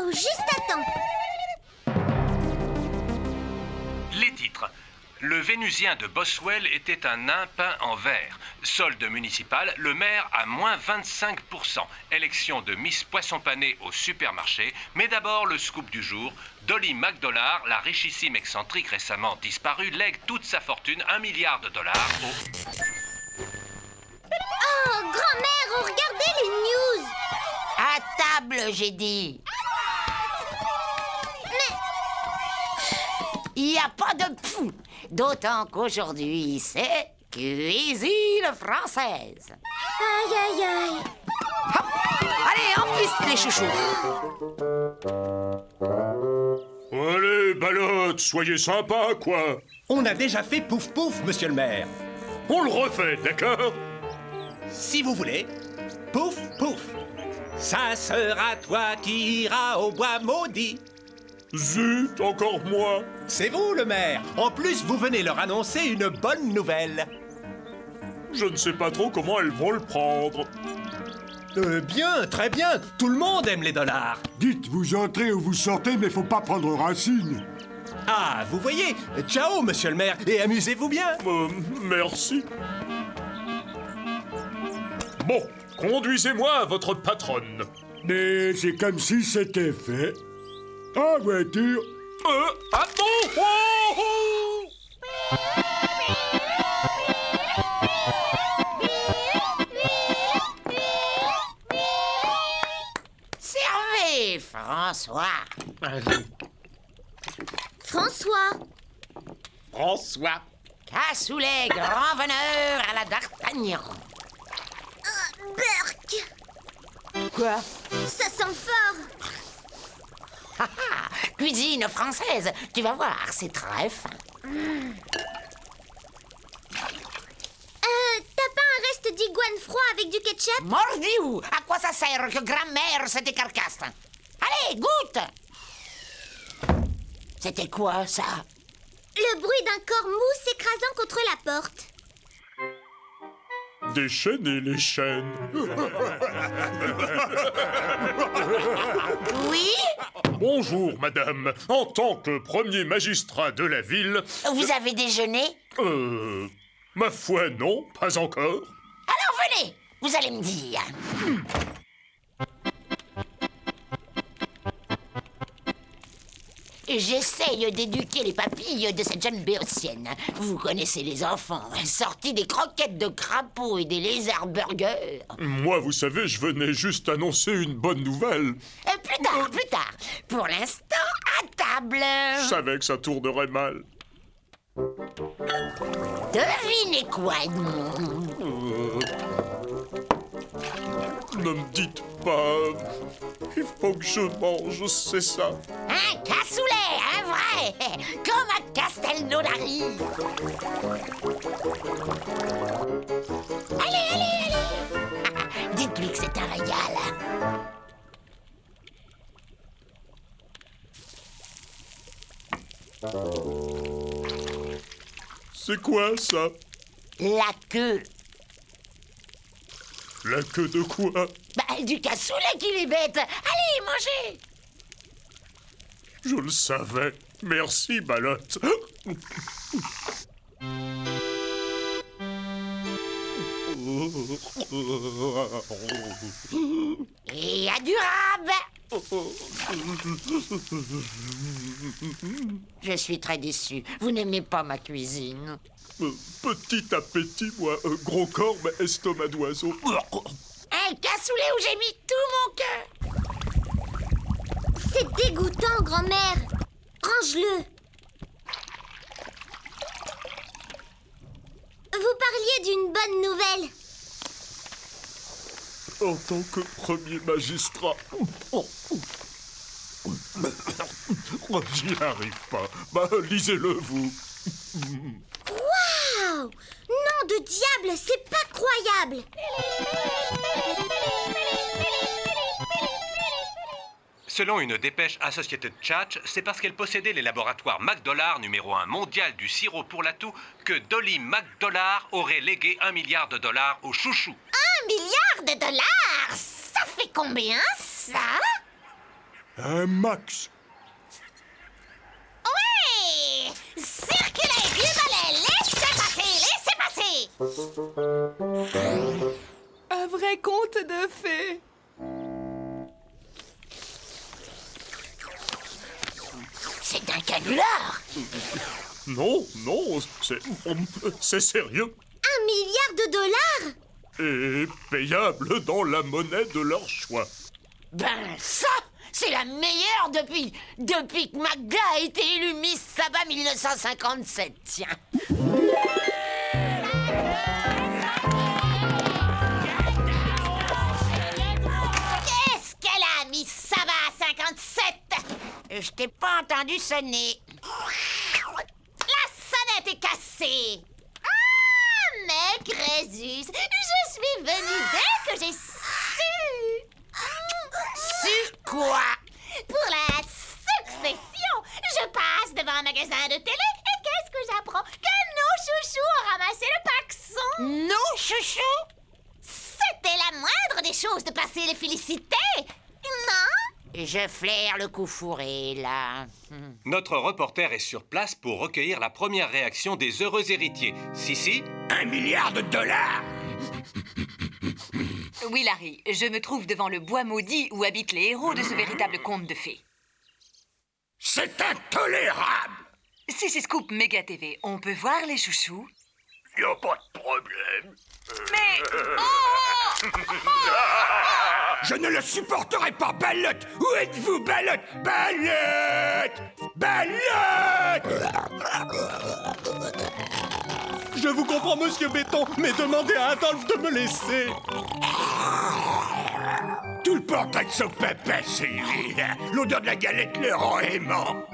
Oh, juste à temps. Les titres. Le Vénusien de Boswell était un nain peint en vert. Solde municipal, le maire à moins 25%. Élection de Miss Poisson Pané au supermarché. Mais d'abord, le scoop du jour. Dolly McDollar, la richissime excentrique récemment disparue, lègue toute sa fortune, $1 milliard, au... Oh, grand-mère, regardez les news. À table, j'ai dit. Mais Il n'y a pas de fou. D'autant qu'aujourd'hui, c'est cuisine française. aïe, aïe, aïe. Hop. Allez, en piste, les chouchous. Allez, Balotte, soyez sympa, quoi. On a déjà fait pouf pouf, monsieur le maire. On le refait, d'accord? Si vous voulez, pouf pouf. Ça sera toi qui iras au bois maudit. Zut, encore moi. C'est vous, le maire. En plus, vous venez leur annoncer une bonne nouvelle. Je ne sais pas trop comment elles vont le prendre. Bien, très bien. Tout le monde aime les dollars. Dites, vous entrez ou vous sortez, mais faut pas prendre racine. Ah, vous voyez. Ciao, monsieur le maire, et amusez-vous bien. Merci. Bon, conduisez-moi à votre patronne. Mais c'est comme si c'était fait. En voiture. Ah bon? Oh, oh. Servez, François. François. François. Cassoulet, grand veneur à la d'Artagnan. Burk. Quoi? Ça sent fort. Ah, ah, cuisine française, tu vas voir, c'est très fin. T'as pas un reste d'iguane froid avec du ketchup? Mordiou, à quoi ça sert que grand-mère se décarcasse? Allez, goûte! C'était quoi, ça? Le bruit d'un corps mou s'écrasant contre la porte. Déchaînez les chaînes. Oui? Bonjour, madame. En tant que premier magistrat de la ville... Vous avez déjeuné? Ma foi, non, pas encore. Alors venez, vous allez me dire. J'essaye d'éduquer les papilles de cette jeune béotienne. Vous connaissez les enfants, sortis des croquettes de crapaud et des lézards burgers. Moi, vous savez, je venais juste annoncer une bonne nouvelle. Plus tard, plus tard. Pour l'instant, à table. Je savais que ça tournerait mal. Devinez quoi, Edmond? Ne me dites pas... Il faut que je mange, c'est ça. Un cassoulet, un vrai, comme à Castelnaudary. Allez, allez, allez. Dites-lui que c'est un régal. C'est quoi, ça? La queue. La queue de quoi? Du cassoulet qui est bête. Allez, mangez. Je le savais. Merci, Balotte. Et adorable. Je suis très déçu. Vous n'aimez pas ma cuisine. Petit appétit, moi. Gros corps, mais estomac d'oiseau. Un cassoulet où j'ai mis tout mon cœur. C'est dégoûtant, grand-mère. Range-le. Vous parliez d'une bonne nouvelle. En tant que premier magistrat... J'y arrive pas. Lisez-le, vous. Waouh! Nom de diable, c'est pas croyable. Selon une dépêche Associated Press, c'est parce qu'elle possédait les laboratoires McDollar, numéro 1 mondial du sirop pour la toux, que Dolly McDollar aurait légué $1 milliard au chouchou. $1 milliard? Ça fait combien, ça? Un max. Ouais! Circulez, vieux balai! Laissez passer! Un vrai conte de fées. C'est un canular. Non, c'est sérieux. 1 milliard de dollars? Et payable dans la monnaie de leur choix. Ben ça, c'est la meilleure depuis que Magda a été élue Miss Saba 1957, tiens. Qu'est-ce qu'elle a, Miss Saba 57? Je t'ai pas entendu sonner. La sonnette est cassée! Ah, mais Crésus, je suis venue dès que j'ai su! Su quoi? Pour la succession, je passe devant un magasin de télé et qu'est-ce que j'apprends? Que nos chouchous ont ramassé le paxon! Non, chouchou? C'était la moindre des choses de passer les félicités! Non? Je flaire le coup fourré, là. Notre reporter est sur place pour recueillir la première réaction des heureux héritiers. Sissi? 1 milliard de dollars! Oui, Larry, je me trouve devant le bois maudit où habitent les héros de ce véritable conte de fées. C'est intolérable! Si c'est Scoop Méga TV, on peut voir les chouchous? Y a pas de problème. Mais... Je ne le supporterai pas, Ballotte! Où êtes-vous, Ballotte? Ballotte! Ballotte! Je vous comprends, monsieur Béton, mais demandez à Adolphe de me laisser. Tout le portrait de son pépé, c'est lui. L'odeur de la galette le rend aimant.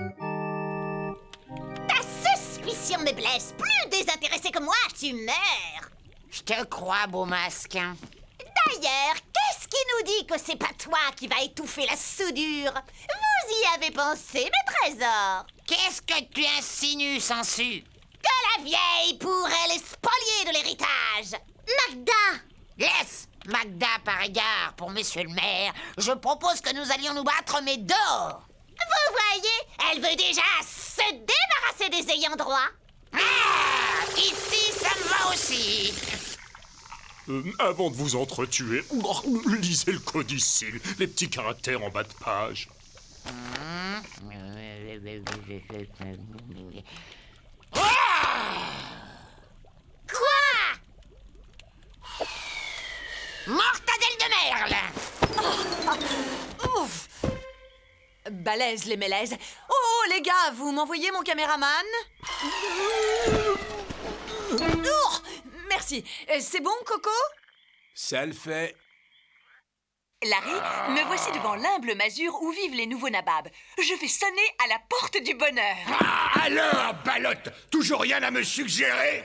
Ta suspicion me blesse. Plus désintéressé que moi, tu meurs. Je te crois, beau masque. D'ailleurs, qu'est-ce qui nous dit que c'est pas toi qui va étouffer la soudure? Vous y avez pensé, mes trésors? Qu'est-ce que tu insinues, Sansu? Que la vieille pourrait les spolier de l'héritage. Magda! Yes, Magda, par égard pour monsieur le maire, je propose que nous allions nous battre, mais dehors. Vous voyez, elle veut déjà se débarrasser des ayants droit. Ah, ici, ça me va aussi. Avant de vous entretuer, lisez le codicile, les petits caractères en bas de page. Quoi? Mortadelle de merle. Ouf! Balèze les mélèzes. Oh, les gars, vous m'envoyez mon caméraman? Oh, merci. C'est bon, Coco? Ça le fait. Larry, me voici devant l'humble masure où vivent les nouveaux nababs. Je vais sonner à la porte du bonheur. Alors, Ballotte, toujours rien à me suggérer?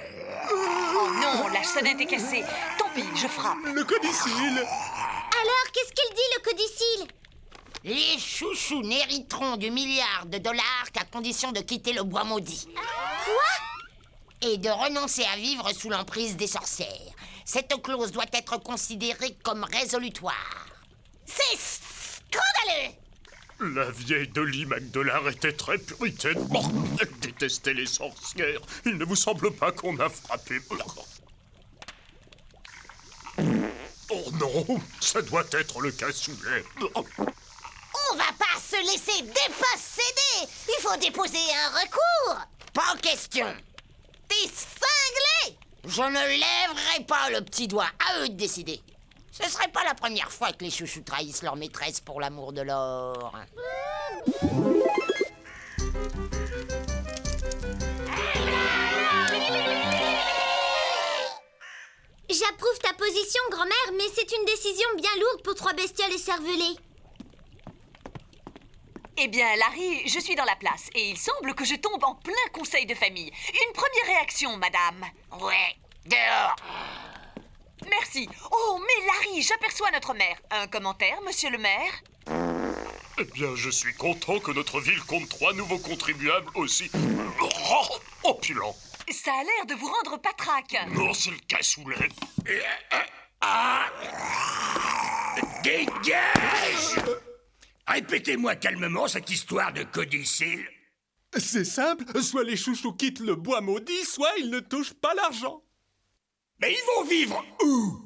Oh non, la sonnette est cassée. Tant pis, je frappe. Le codicile. Alors, qu'est-ce qu'il dit, le codicile? Les chouchous n'hériteront du milliard de dollars qu'à condition de quitter le bois maudit. Quoi? Et de renoncer à vivre sous l'emprise des sorcières. Cette clause doit être considérée comme résolutoire. C'est scandaleux! La vieille Dolly Magdollar était très puritaine. Elle détestait les sorcières. Il ne vous semble pas qu'on a frappé... Oh non, ça doit être le cassoulet. On va pas se laisser déposséder! Il faut déposer un recours! Pas question. T'es cinglé! Je ne lèverai pas le petit doigt. À eux de décider. Ce serait pas la première fois que les chouchous trahissent leur maîtresse pour l'amour de l'or. J'approuve ta position, grand-mère, mais c'est une décision bien lourde pour 3 bestioles écervelées. Eh bien, Larry, je suis dans la place et il semble que je tombe en plein conseil de famille. Une première réaction, madame. Ouais, dehors. Merci. Oh, mais Larry, j'aperçois notre maire. Un commentaire, monsieur le maire? Eh bien, je suis content que notre ville compte 3 nouveaux contribuables aussi opulents. Ça a l'air de vous rendre patraque. Non, c'est le cassoulet. Dégage! Répétez-moi calmement cette histoire de codicille. C'est simple, soit les chouchous quittent le bois maudit, soit ils ne touchent pas l'argent. Mais ils vont vivre où?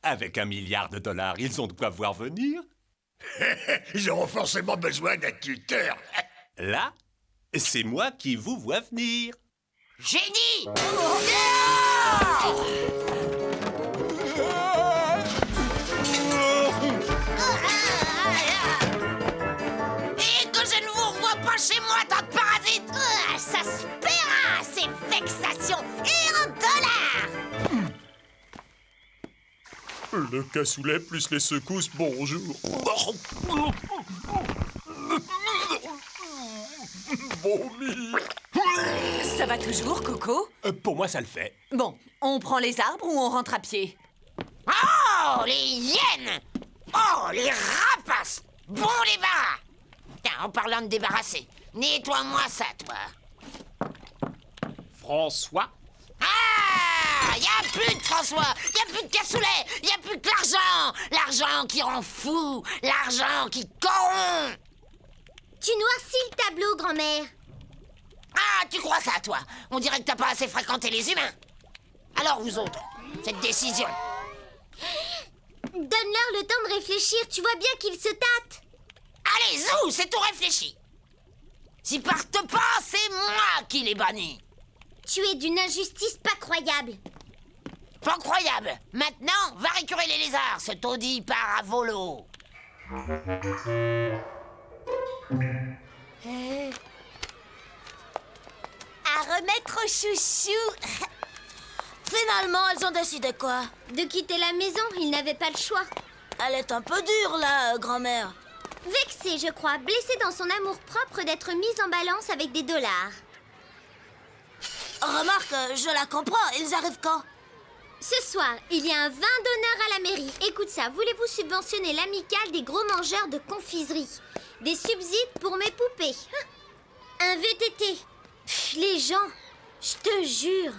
Avec $1 milliard, ils ont de quoi voir venir. Ils auront forcément besoin d'un tuteur. Là, c'est moi qui vous vois venir. Génie! Et que je ne vous revois pas chez moi, tant de parasites! Ça se paiera, ces vexations, et en dollars. Le cassoulet plus les secousses, bonjour. Vomi. Ça va toujours, Coco? Pour moi, ça le fait. Bon, on prend les arbres ou on rentre à pied? Oh, les hyènes! Oh, les rapaces! Bon débarras! Tiens, en parlant de débarrasser, nettoie-moi ça, toi. François. Ah! Y a plus de François! Y a plus de cassoulet! Y a plus que l'argent! L'argent qui rend fou! L'argent qui corrompt! Tu noircis le tableau, grand-mère. Ah, tu crois ça, toi? On dirait que t'as pas assez fréquenté les humains. Alors, vous autres, cette décision. Donne-leur le temps de réfléchir, tu vois bien qu'ils se tâtent. Allez, zou, c'est tout réfléchi. S'ils partent pas, c'est moi qui les bannis. Tu es d'une injustice pas croyable. Pas croyable. Maintenant, va récurer les lézards, ce taudis part à volo. À remettre aux chouchous. Finalement, elles ont décidé quoi? De quitter la maison, ils n'avaient pas le choix. Elle est un peu dure, là, grand-mère. Vexée, je crois, blessée dans son amour-propre d'être mise en balance avec des dollars. Remarque, je la comprends, ils arrivent quand? Ce soir, il y a un vin d'honneur à la mairie. Écoute ça, voulez-vous subventionner l'amicale des gros mangeurs de confiserie? Des subsides pour mes poupées. Un VTT. Les gens, je te jure.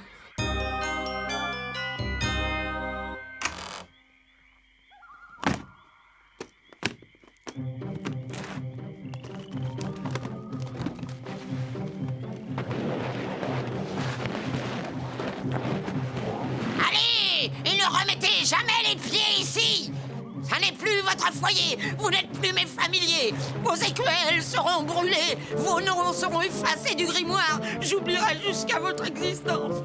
Allez, et ne remettez jamais les pieds ici. Ça n'est plus votre foyer. Vous n'êtes plus mes familiers. Vos écuelles seront brûlées. Vos noms seront effacés du grimoire. J'oublierai jusqu'à votre existence.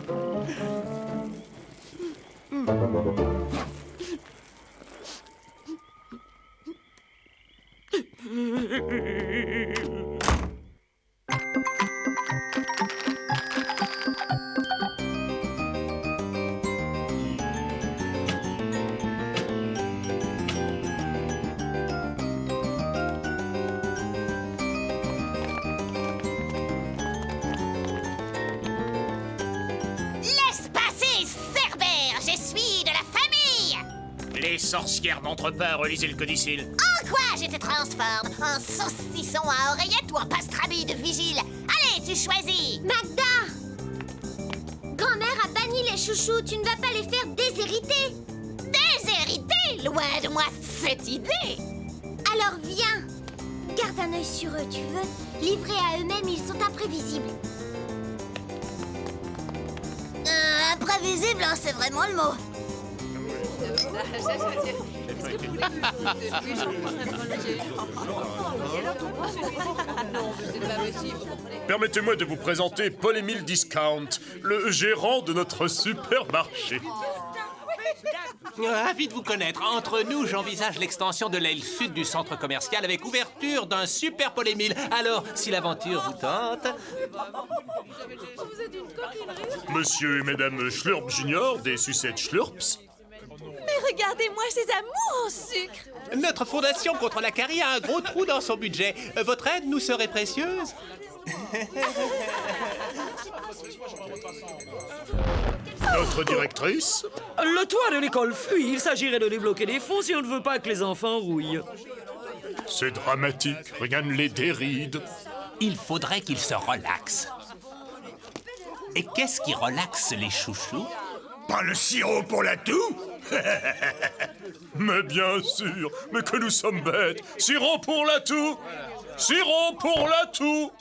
Laisse passer, Cerbère. Je suis de la famille. Les sorcières n'entrent pas, relisez le codicille. En quoi je te transforme? En saucisson à oreillette ou en pastrami de vigile? Allez, tu choisis. Magda! Grand-mère a banni les chouchous. Tu ne vas pas les faire déshériter. Déshériter? Loin de moi cette idée. Alors viens. Garde un œil sur eux, tu veux? Livrés à eux-mêmes, ils sont imprévisibles. Imprévisible, hein, c'est vraiment le mot. Permettez-moi de vous présenter Paul-Émile Discount, le gérant de notre supermarché. Ravi de vous connaître. Entre nous, j'envisage l'extension de l'aile sud du centre commercial avec ouverture d'un super Paul-Émile. Alors, si l'aventure vous tente... Monsieur et Madame Schlurp Junior, des sucettes Schlurps. Mais regardez-moi ces amours en sucre! Notre fondation contre la carie a un gros trou dans son budget. Votre aide nous serait précieuse. Notre directrice. Le toit de l'école fuit. Il s'agirait de débloquer des fonds si on ne veut pas que les enfants rouillent. C'est dramatique, rien ne les déride. Il faudrait qu'ils se relaxent. Et qu'est-ce qui relaxe les chouchous? Pas le sirop pour la toux? Mais bien sûr, mais que nous sommes bêtes. Sirop pour l'atout. Sirop pour l'atout.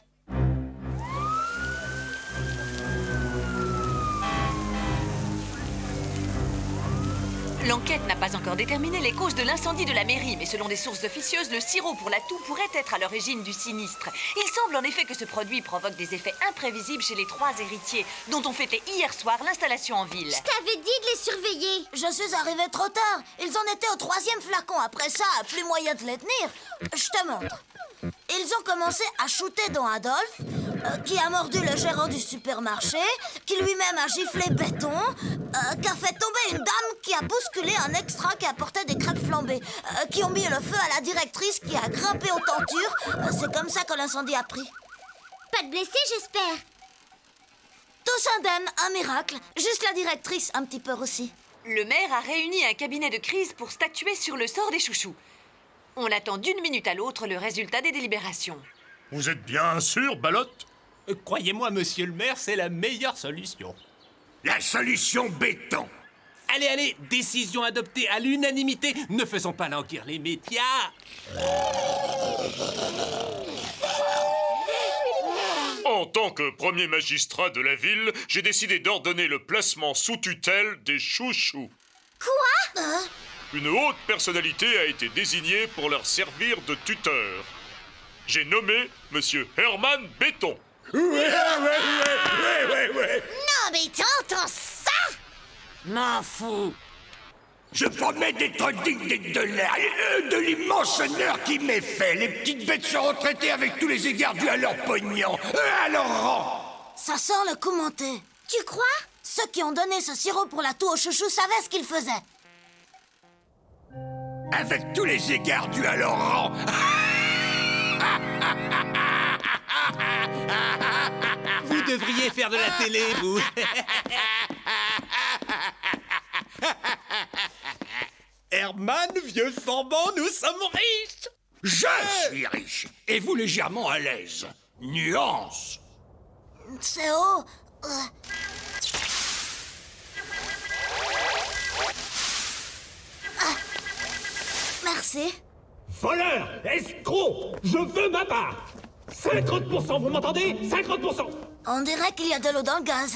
L'enquête n'a pas encore déterminé les causes de l'incendie de la mairie, mais selon des sources officieuses, le sirop pour l'atout pourrait être à l'origine du sinistre. Il semble en effet que ce produit provoque des effets imprévisibles chez les 3 héritiers, dont on fêtait hier soir l'installation en ville. Je t'avais dit de les surveiller. Je suis arrivée trop tard. Ils en étaient au 3e flacon. Après ça, plus moyen de les tenir. Je te montre. Ils ont commencé à shooter dans Adolphe, qui a mordu le gérant du supermarché, qui lui-même a giflé Béton, qui a fait tomber une dame qui a bousculé un extra qui apportait des crêpes flambées, qui ont mis le feu à la directrice qui a grimpé aux tentures. C'est comme ça que l'incendie a pris. Pas de blessés, j'espère. Tous indemnes, un miracle. Juste la directrice, un petit peu aussi. Le maire a réuni un cabinet de crise pour statuer sur le sort des chouchous. On attend d'une minute à l'autre le résultat des délibérations. Vous êtes bien sûr, Balotte? Croyez-moi, monsieur le maire, c'est la meilleure solution. La solution béton. Allez, allez, décision adoptée à l'unanimité. Ne faisons pas languir les médias. En tant que premier magistrat de la ville, j'ai décidé d'ordonner le placement sous tutelle des chouchous. Quoi? Une haute personnalité a été désignée pour leur servir de tuteur. J'ai nommé Monsieur Herman Béton. Ouais. Non, mais t'entends ça? M'en fous. Je promets d'être digne de l'immense honneur qui m'est fait. Les petites bêtes seront traitées avec tous les égards dus à leur pognon, à leur rang. Ça sent le coup monté. Tu crois? Ceux qui ont donné ce sirop pour l'atout aux chouchous savaient ce qu'ils faisaient. Avec tous les égards dus à leur rang. Vous devriez faire de la télé, vous. Herman, vieux forban, nous sommes riches. Je suis riche et vous légèrement à l'aise. Nuance. C'est haut. Merci. Voleur! Escroc! Je veux ma part! 50%, vous m'entendez? 50%! On dirait qu'il y a de l'eau dans le gaz.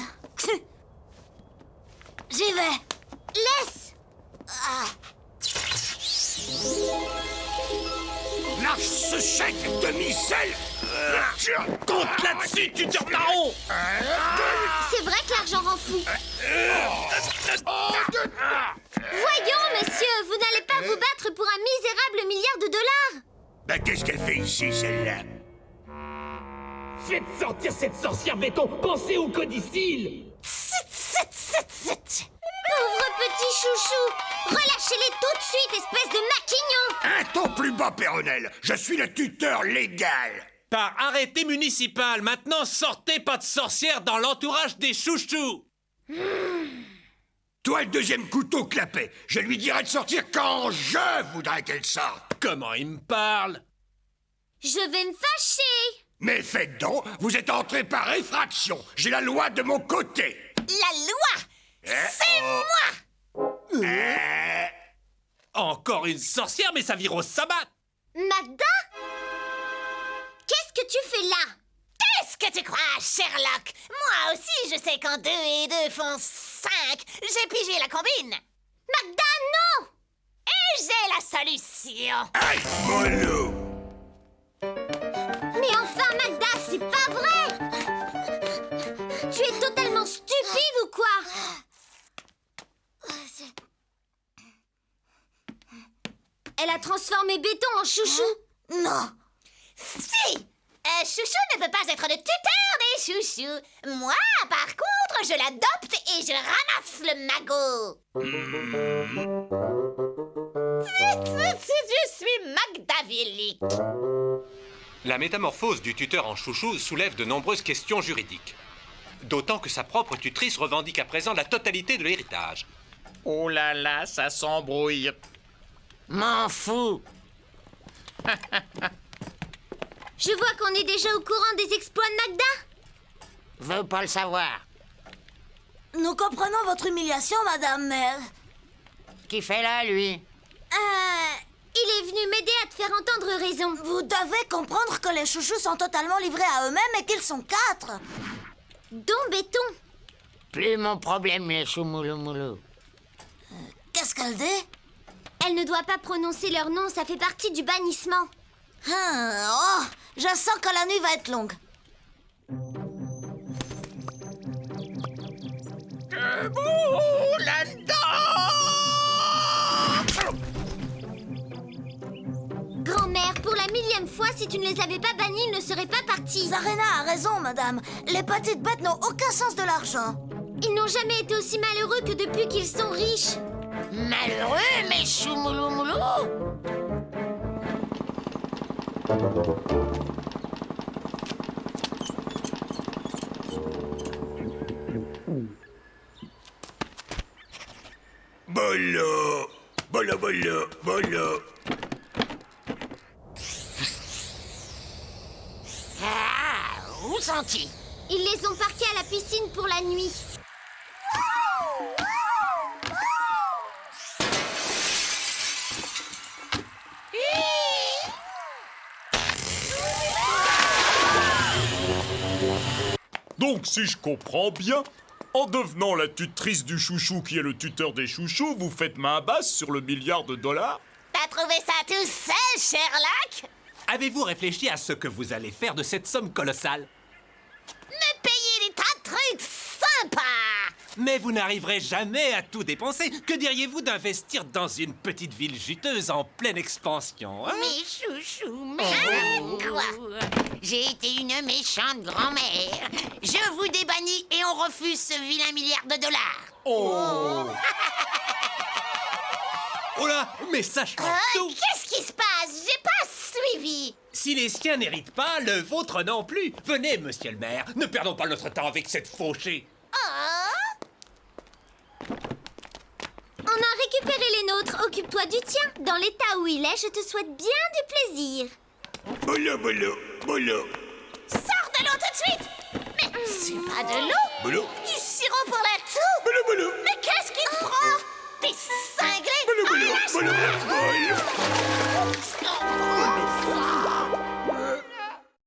J'y vais. Laisse! Lâche ce chèque, demi-sel. Compte là-dessus, tuteur marron. C'est vrai que l'argent rend fou. Voyons, monsieur, vous n'allez pas vous battre pour un misérable milliard de dollars. Ben, qu'est-ce qu'elle fait ici, celle-là? Faites sortir cette sorcière béton! Pensez au codicile! Pauvre petit chouchou! Relâchez-les tout de suite, espèce de maquignon! Un ton plus bas, Péronnel. Je suis le tuteur légal. Par arrêté municipal, maintenant sortez pas de sorcière dans l'entourage des chouchous. Toi, le deuxième couteau clapet. Je lui dirai de sortir quand je voudrais qu'elle sorte. Comment il me parle? Je vais me fâcher! Mais faites donc, vous êtes entré par effraction. J'ai la loi de mon côté. La loi! C'est moi! Encore une sorcière, mais ça vire au sabbat. Magda? Qu'est-ce que tu fais là? Qu'est-ce que tu crois, Sherlock? Moi aussi, je sais quand 2 et 2 font 5. J'ai pigé la combine. Magda, non! Et j'ai la solution. Aïe, mollo. Mais enfin, Magda, c'est pas vrai! Tu es totalement stupide ou quoi? Elle a transformé Béton en chouchou. Non. Si! Chouchou ne peut pas être le tuteur des chouchous. Moi, par contre, je l'adopte et je ramasse le magot. Je suis Magda Villic. La métamorphose du tuteur en chouchou soulève de nombreuses questions juridiques. D'autant que sa propre tutrice revendique à présent la totalité de l'héritage. Oh là là, ça s'embrouille. M'en fous. Je vois qu'on est déjà au courant des exploits de Magda. Veux pas le savoir. Nous comprenons votre humiliation, madame, mais... Qui fait là, lui? Il est venu m'aider à te faire entendre raison. Vous devez comprendre que les chouchous sont totalement livrés à eux-mêmes et qu'ils sont 4. Dont Béton. Plus mon problème, les choumouloumoulou. Qu'est-ce qu'elle dit? Elle ne doit pas prononcer leur nom, ça fait partie du bannissement. Oh, je sens que la nuit va être longue. Debout là-dedans! Grand-mère, pour la 1000e fois, si tu ne les avais pas bannis, ils ne seraient pas partis. Zarena a raison, madame. Les petites bêtes n'ont aucun sens de l'argent. Ils n'ont jamais été aussi malheureux que depuis qu'ils sont riches. Malheureux, mes choumouloumoulou? Bolo! Bolo, bolo, bolo! Ah, où sont-ils? Ils les ont parqués à la piscine pour la nuit. Donc, si je comprends bien, en devenant la tutrice du chouchou qui est le tuteur des chouchous, vous faites main basse sur le $1 milliard? T'as trouvé ça tout seul, Sherlock? Avez-vous réfléchi à ce que vous allez faire de cette somme colossale? Me payer des tas de trucs sympas! Mais vous n'arriverez jamais à tout dépenser. Que diriez-vous d'investir dans une petite ville juteuse en pleine expansion, hein? Mes chouchous, Quoi? J'ai été une méchante grand-mère. Je vous débannis et on refuse ce vilain $1 milliard. Oh Oh là, mais ça change tout. Qu'est-ce qui se passe? J'ai pas suivi. Si les siens n'héritent pas, le vôtre non plus. Venez, monsieur le maire, ne perdons pas notre temps avec cette fauchée. On a récupéré les nôtres. Occupe-toi du tien. Dans l'état où il est, je te souhaite bien du plaisir. Bolo, bolo, bolo! Sors de l'eau tout de suite! Mais c'est pas de l'eau! Bolo! Du sirop pour la toux! Bolo, bolo! Mais